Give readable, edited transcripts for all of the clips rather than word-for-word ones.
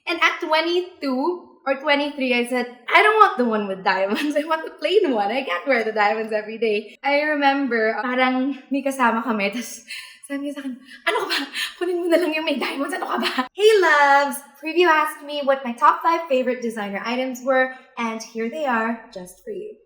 And at 22 or 23, I said, I don't want the one with diamonds. I want the plain one. I can't wear the diamonds every day. I remember, parang may kasama kami. Tapos sabi niya sa akin, ano ka ba? Kunin mo na lang yung may diamonds. Ano ka ba? Hey loves! Preview asked me what my top 5 favorite designer items were. And here they are, just for you.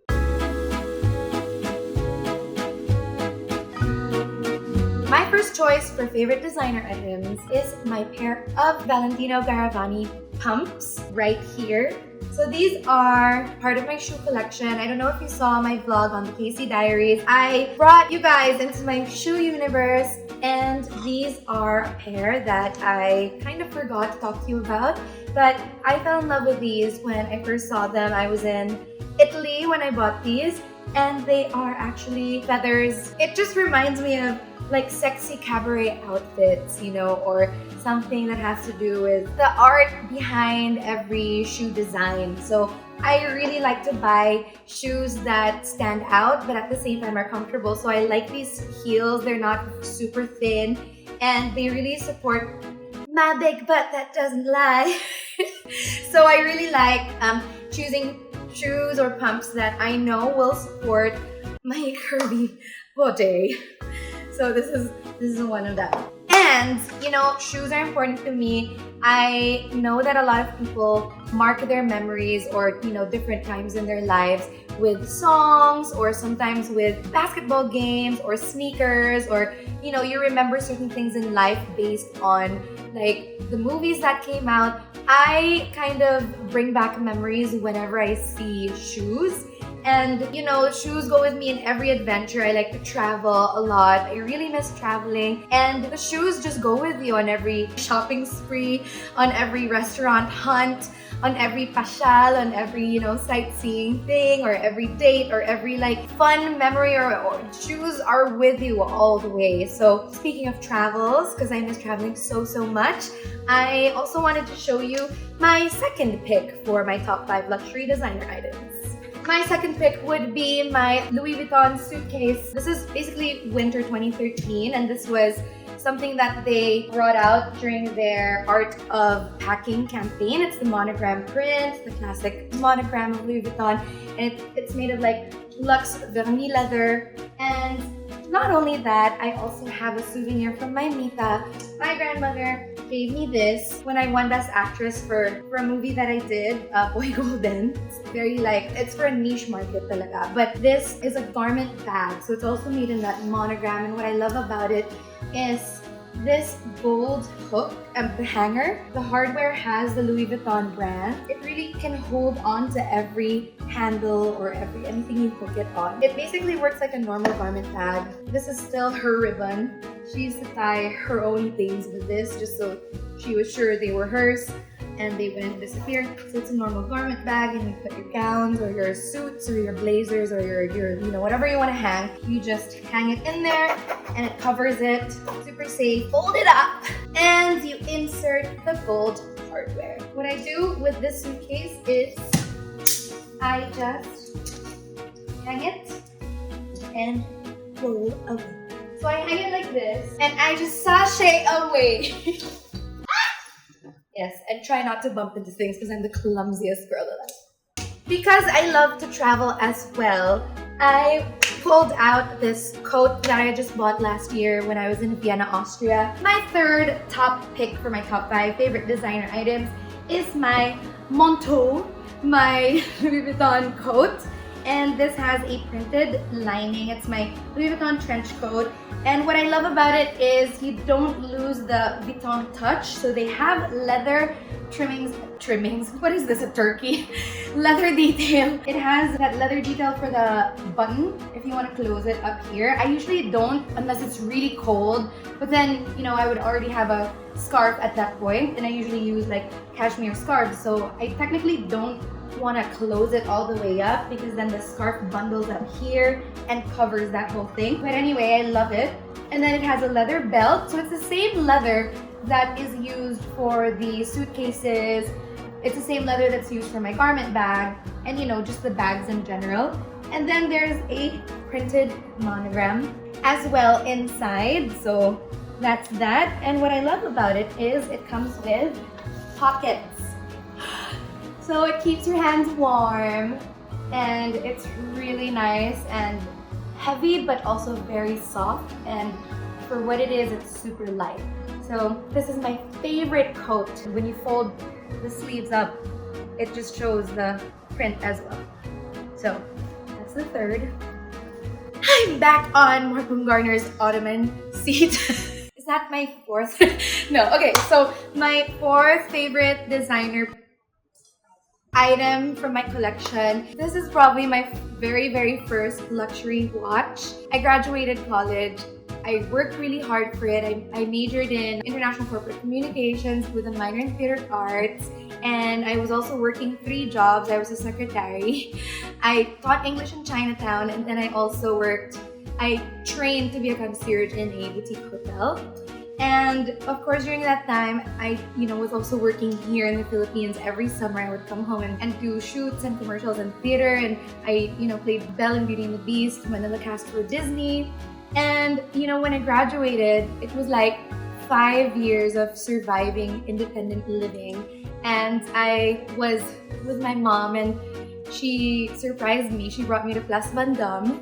My first choice for favorite designer items is my pair of Valentino Garavani pumps right here. So these are part of my shoe collection. I don't know if you saw my vlog on the Casey Diaries. I brought you guys into my shoe universe, and these are a pair that I kind of forgot to talk to you about, but I fell in love with these when I first saw them. I was in Italy when I bought these, and they are actually feathers. It just reminds me of like sexy cabaret outfits, you know, or something that has to do with the art behind every shoe design. So I really like to buy shoes that stand out but at the same time are comfortable. So I like these heels. They're not super thin and they really support my big butt that doesn't lie. So I really like choosing shoes or pumps that I know will support my curvy body. So this is one of them. And, you know, shoes are important to me. I know that a lot of people mark their memories or, you know, different times in their lives with songs or sometimes with basketball games or sneakers or, you know, you remember certain things in life based on like the movies that came out. I kind of bring back memories whenever I see shoes. And, you know, shoes go with me in every adventure. I like to travel a lot. I really miss traveling. And the shoes just go with you on every shopping spree, on every restaurant hunt, on every pasyal, on every, you know, sightseeing thing, or every date, or every, like, fun memory, or shoes are with you all the way. So, speaking of travels, because I miss traveling so much, I also wanted to show you my second pick for my top 5 luxury designer items. My second pick would be my Louis Vuitton suitcase. This is basically winter 2013, and this was something that they brought out during their Art of Packing campaign. It's the monogram print, the classic monogram of Louis Vuitton, and it's made of like luxe vernis leather. And not only that, I also have a souvenir from my Mita. My grandmother gave me this when I won Best Actress for a movie that I did, Boy Golden. It's very like, it's for a niche market talaga. But this is a garment bag, so it's also made in that monogram. And what I love about it is this gold hook and the hanger. The hardware has the Louis Vuitton brand. It really can hold on to every handle or anything you hook it on. It basically works like a normal garment bag. This is still her ribbon. She used to tie her own things with this just so she was sure they were hers and they wouldn't disappear. So it's a normal garment bag, and you put your gowns or your suits or your blazers or your you know, whatever you want to hang. You just hang it in there and it covers it. Super safe. Fold it up and you insert the gold hardware. What I do with this suitcase is I just hang it and roll away. So I hang it like this and I just sashay away. Yes, and try not to bump into things because I'm the clumsiest girl alive. Because I love to travel as well, I pulled out this coat that I just bought last year when I was in Vienna, Austria. My third top pick for my top 5 favorite designer items is my manteau, my Louis Vuitton coat. And this has a printed lining. It's my Louis Vuitton trench coat. And what I love about it is you don't lose the Vuitton touch. So they have leather trimmings. What is this, a turkey? Leather detail. It has that leather detail for the button if you want to close it up here. I usually don't unless it's really cold. But then, you know, I would already have a scarf at that point. And I usually use like cashmere scarves. So I technically don't want to close it all the way up because then the scarf bundles up here and covers that whole thing. But anyway, I love it. And then it has a leather belt. So it's the same leather that is used for the suitcases. It's the same leather that's used for my garment bag and, you know, just the bags in general. And then there's a printed monogram as well inside. So that's that. And what I love about it is it comes with pockets. So it keeps your hands warm, and it's really nice and heavy, but also very soft. And for what it is, it's super light. So this is my favorite coat. When you fold the sleeves up, it just shows the print as well. So that's the third. I'm back on Mark Garner's ottoman seat. Is that my fourth? No, okay, so my fourth favorite designer item from my collection. This is probably my very first luxury watch. I graduated college. I worked really hard for it. I majored in international corporate communications with a minor in theater arts, and I was also working 3 jobs. I was a secretary. I taught English in Chinatown, and then I trained to be a concierge in a boutique hotel. And of course, during that time, I was also working here in the Philippines. Every summer, I would come home and do shoots and commercials and theater. And I, played Belle in Beauty and the Beast, Manila cast for Disney. And, when I graduated, it was like 5 years of surviving independent living. And I was with my mom, and she surprised me. She brought me to Place Vendôme,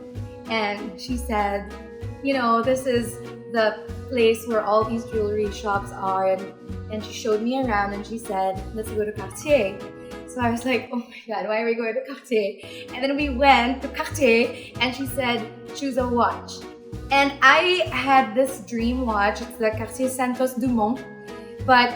and she said, this is the place where all these jewelry shops are, and she showed me around, and she said, let's go to Cartier. So I was like, oh my god, why are we going to Cartier? And then we went to Cartier, and she said, choose a watch. And I had this dream watch. It's the Cartier Santos Dumont, but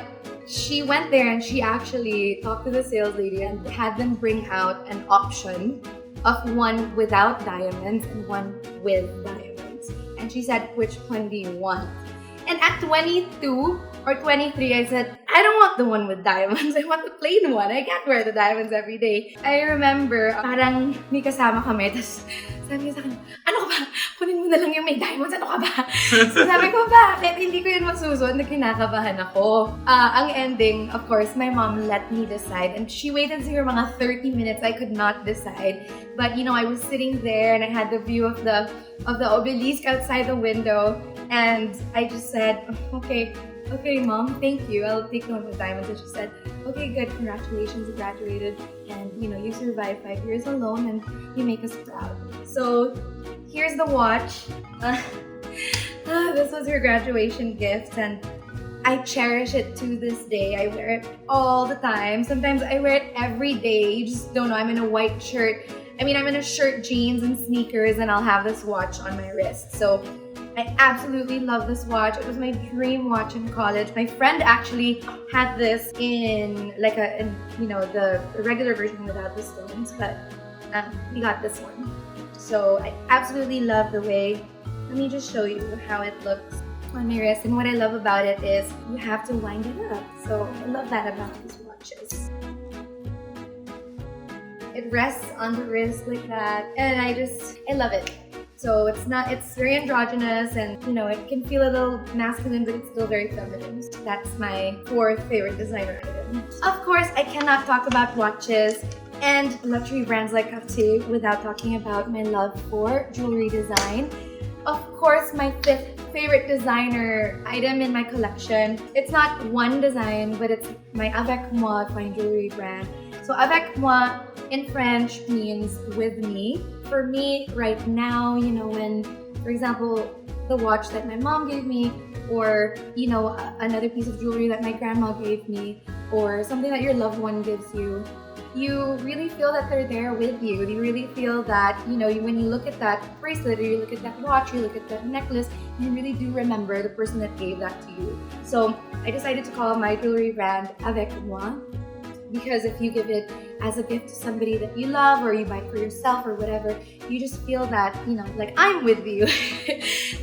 she went there and she actually talked to the sales lady and had them bring out an option of one without diamonds and one with diamonds. And she said, which one do you want? And at 22 or 23, I said, I don't want the one with diamonds. I want the plain one. I can't wear the diamonds every day. I remember, parang may kasama kami. Tapos sabi niya sa akin, ano ka ba? Kunin mo na lang yung may diamonds. Ano ka ba? So sabi ko, bakit? Hindi ko yun masusunod. Kinakabahan ako. Ang ending, of course, my mom let me decide. And she waited siguro mga 30 minutes. I could not decide. But, I was sitting there and I had the view of the obelisk outside the window. And I just said, okay, mom, thank you. I'll take the one with diamonds. And she said, okay, good, congratulations, you graduated. And you survived 5 years alone and you make us proud. So here's the watch. This was her graduation gift, and I cherish it to this day. I wear it all the time. Sometimes I wear it every day. You just don't know. I'm in a white shirt. I'm in a shirt, jeans, and sneakers, and I'll have this watch on my wrist. So I absolutely love this watch. It was my dream watch in college. My friend actually had this in the regular version without the stones, but we got this one. So I absolutely love the way. Let me just show you how it looks on my wrist. And what I love about it is you have to wind it up. So I love that about these watches. It rests on the wrist like that, and I love it. So it's very androgynous, and it can feel a little masculine, but it's still very feminine. So that's my fourth favorite designer item. Of course, I cannot talk about watches and luxury brands like Cartier without talking about my love for jewelry design. Of course, my fifth favorite designer item in my collection. It's not one design, but it's my Avec Moi fine jewelry brand. So Avec Moi in French means with me. For me, right now, when, for example, the watch that my mom gave me, or, another piece of jewelry that my grandma gave me, or something that your loved one gives you, you really feel that they're there with you. You really feel that, when you look at that bracelet, or you look at that watch, or you look at that necklace, you really do remember the person that gave that to you. So I decided to call my jewelry brand Avec Moi, because if you give it as a gift to somebody that you love, or you buy it for yourself or whatever, you just feel that, like I'm with you.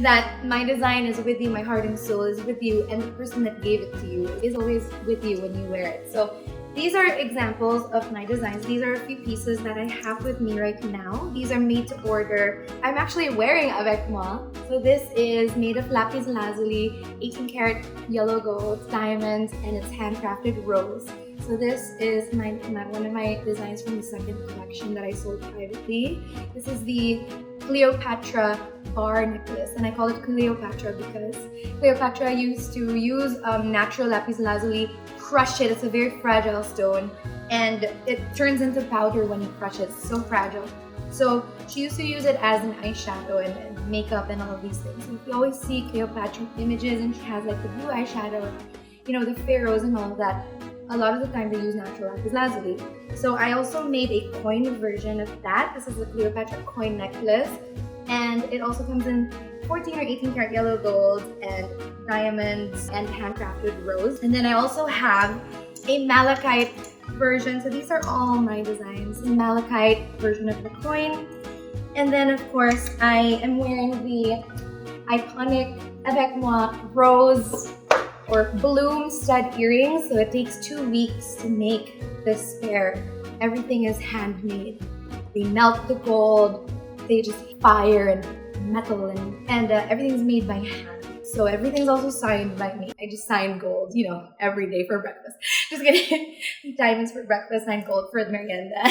That my design is with you, my heart and soul is with you, and the person that gave it to you is always with you when you wear it. So these are examples of my designs. These are a few pieces that I have with me right now. These are made to order. I'm actually wearing Avec Moi. So this is made of lapis lazuli, 18 karat yellow gold, diamonds, and it's handcrafted rose. So this is one of my designs from the second collection that I sold privately. This is the Cleopatra bar necklace, and I call it Cleopatra because Cleopatra used to use natural lapis lazuli, crush it. It's a very fragile stone, and it turns into powder when you crush it. It's so fragile. So she used to use it as an eyeshadow and makeup and all of these things. And we always see Cleopatra images, and she has like the blue eyeshadow, you know, the pharaohs and all of that. A lot of the time they use natural lapis lazuli. So I also made a coin version of that. This is a Cleopatra coin necklace, and it also comes in 14 or 18 karat yellow gold and diamonds and handcrafted rose. And then I also have a malachite version. So these are all my designs. A malachite version of the coin. And then of course I am wearing the iconic Avec Moi rose or bloom stud earrings. So it takes 2 weeks to make this pair. Everything is handmade. They melt the gold, they just fire and metal, and everything's made by hand. So everything's also signed by me. I just sign gold, you know, every day for breakfast. Just kidding. Diamonds for breakfast, sign gold for the merienda.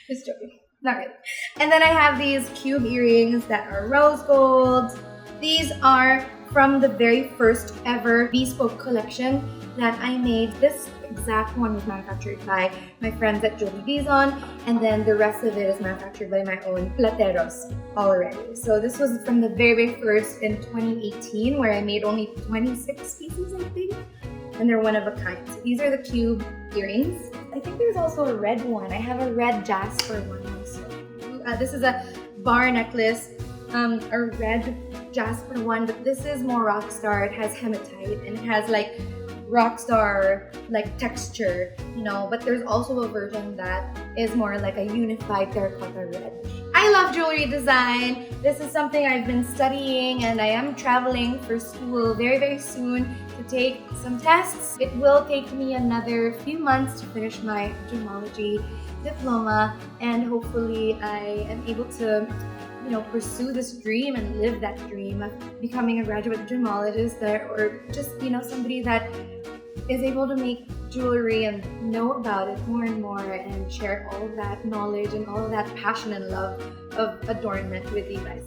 Just joking. Not really. And then I have these cube earrings that are rose gold. These are from the very first ever bespoke collection that I made. This exact one was manufactured by my friends at Louis Vuitton, and then the rest of it is manufactured by my own plateros already. So this was from the very first in 2018, where I made only 26 pieces, I think, and they're one of a kind. So these are the cube earrings. I think there's also a red one. I have a red jasper one also. This is a bar necklace, a red jasper one, but this is more rock star. It has hematite and it has like rock star like texture, you know, but there's also a version that is more like a unified terracotta red. I love jewelry design. This is something I've been studying, and I am traveling for school very soon to take some tests. It will take me another few months to finish my gemology diploma, and hopefully I am able to, you know, pursue this dream and live that dream of becoming a graduate gemologist, or just, you know, somebody that is able to make jewelry and know about it more and more and share all of that knowledge and all of that passion and love of adornment with you guys.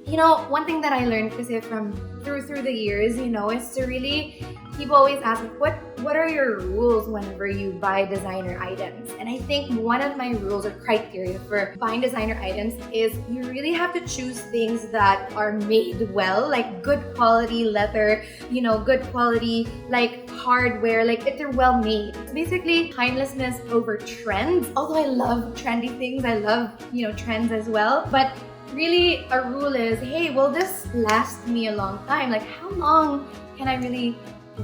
You know, one thing that I learned kasi from through the years, you know, is to really, people always ask me, what are your rules whenever you buy designer items? And I think one of my rules or criteria for buying designer items is you really have to choose things that are made well, like good quality leather, you know, good quality like hardware, like if they're well made. It's basically timelessness over trends. Although I love trendy things, I love, you know, trends as well, but really a rule is, hey, will this last me a long time? Like, how long can I really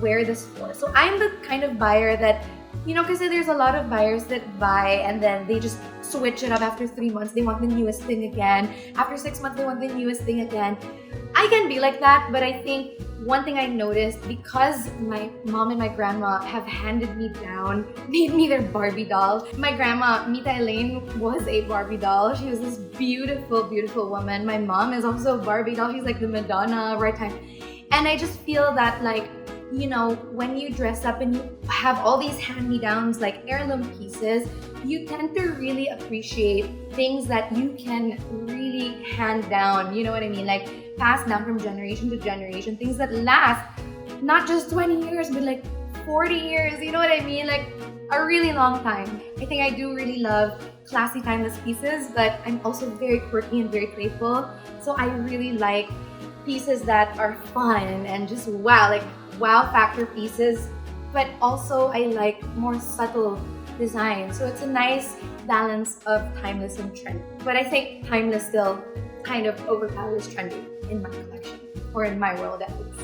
wear this for? So I'm the kind of buyer that, you know, because there's a lot of buyers that buy and then they just switch it up after 3 months. They want the newest thing again. After 6 months, they want the newest thing again. I can be like that, but I think one thing I noticed, because my mom and my grandma have handed me down, made me their Barbie doll. My grandma, Mita Elaine, was a Barbie doll. She was this beautiful woman. My mom is also a Barbie doll. She's like the Madonna of our time. And I just feel that, like, you know, when you dress up and you have all these hand-me-downs, like heirloom pieces, you tend to really appreciate things that you can really hand down, you know what I mean? Like, passed down from generation to generation, things that last not just 20 years, but like 40 years, you know what I mean? Like a really long time. I think I do really love classy, timeless pieces, but I'm also very quirky and very playful. So I really like pieces that are fun and just wow, like wow factor pieces, but also I like more subtle design. So it's a nice balance of timeless and trendy. But I think timeless still kind of overpowers trendy in my collection, or in my world at least.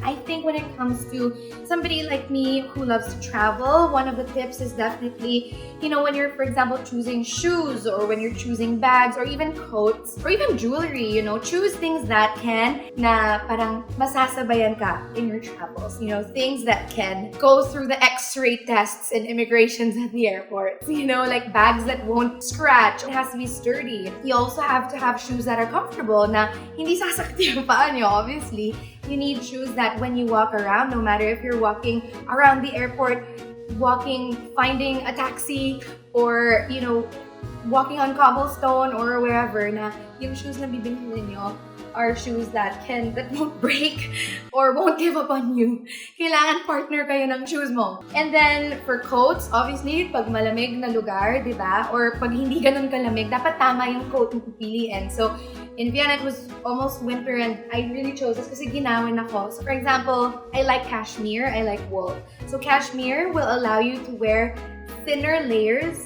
I think when it comes to somebody like me who loves to travel, one of the tips is definitely, you know, when you're, for example, choosing shoes, or when you're choosing bags, or even coats, or even jewelry, you know, choose things that can, na parang masasabayan ka in your travels. You know, things that can go through the x-ray tests and immigrations at the airport. You know, like bags that won't scratch. It has to be sturdy. You also have to have shoes that are comfortable, na hindi sasakti yung paa nyo, obviously. You need shoes that when you walk around, no matter if you're walking around the airport, finding a taxi, or, you know, walking on cobblestone or wherever na yung shoes na bibilhin nyo are shoes that won't break or won't give up on you. Kailangan partner kayo ng shoes mo. And then, for coats, obviously, pag malamig na lugar, di ba? Or pag hindi ganun kalamig, dapat tama yung coat mo pipiliin. So, in Vienna, it was almost winter and I really chose this kasi ginawin ako. So, for example, I like cashmere, I like wool. So, cashmere will allow you to wear thinner layers.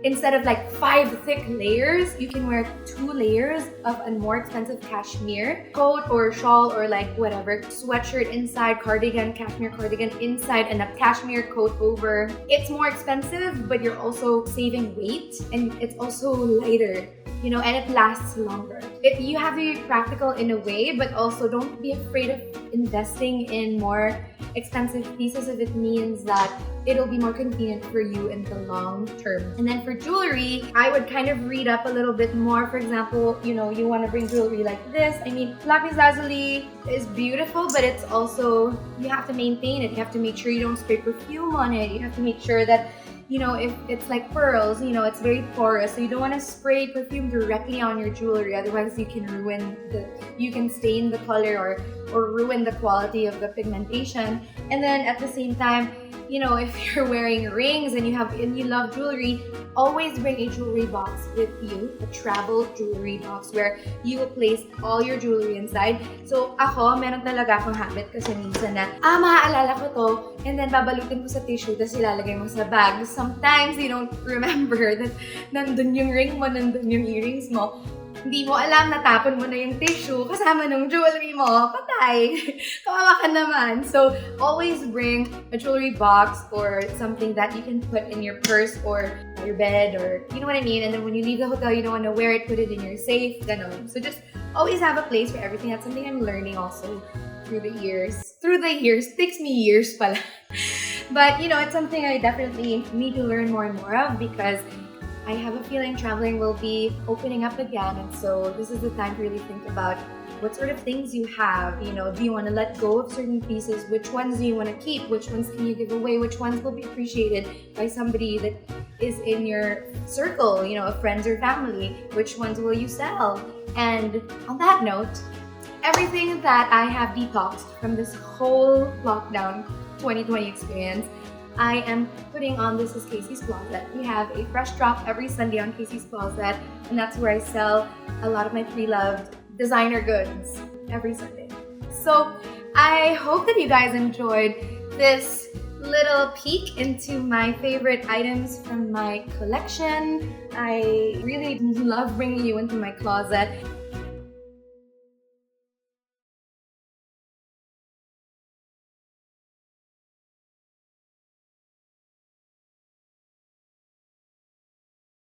Instead of like 5 thick layers, you can wear 2 layers of a more expensive cashmere coat or shawl or like whatever. Sweatshirt inside, cardigan, cashmere cardigan inside, and a cashmere coat over. It's more expensive, but you're also saving weight and it's also lighter. You know, and it lasts longer. You have to be practical in a way, but also don't be afraid of investing in more expensive pieces if it means that it'll be more convenient for you in the long term. And then for jewelry, I would kind of read up a little bit more. For example, you know, you want to bring jewelry like this. I mean, lapis lazuli is beautiful, but it's also, you have to maintain it. You have to make sure you don't spray perfume on it. You have to make sure that, you know, if it's like pearls, you know, it's very porous, so you don't want to spray perfume directly on your jewelry, otherwise you can stain the color or ruin the quality of the pigmentation. And then at the same time, you know, if you're wearing rings and you love jewelry, always bring a jewelry box with you, a travel jewelry box where you will place all your jewelry inside. So ako, meron talaga akong habit kasi minsan na, maaalala ko to, and then babalutin ko sa tissue, tapos ilalagay mo sa bag. Sometimes you don't remember that nandun yung ring mo, nandun yung earrings mo. Hindi mo alam, natapon mo na yung tissue kasama ng jewelry mo. Patay! Kawawa ka naman. So, always bring a jewelry box or something that you can put in your purse or your bed or, you know what I mean? And then when you leave the hotel, you don't want to wear it, put it in your safe, ganon. So, just always have a place for everything. That's something I'm learning also through the years. Takes me years pala. But, you know, it's something I definitely need to learn more and more of because I have a feeling traveling will be opening up again, and so this is the time to really think about what sort of things you have. You know, do you want to let go of certain pieces? Which ones do you want to keep? Which ones can you give away? Which ones will be appreciated by somebody that is in your circle, you know, of friends or family? Which ones will you sell? And on that note, everything that I have detoxed from this whole lockdown 2020 experience, I am putting on This is Casey's Closet. We have a fresh drop every Sunday on Casey's Closet, and that's where I sell a lot of my pre-loved designer goods every Sunday. So I hope that you guys enjoyed this little peek into my favorite items from my collection. I really love bringing you into my closet.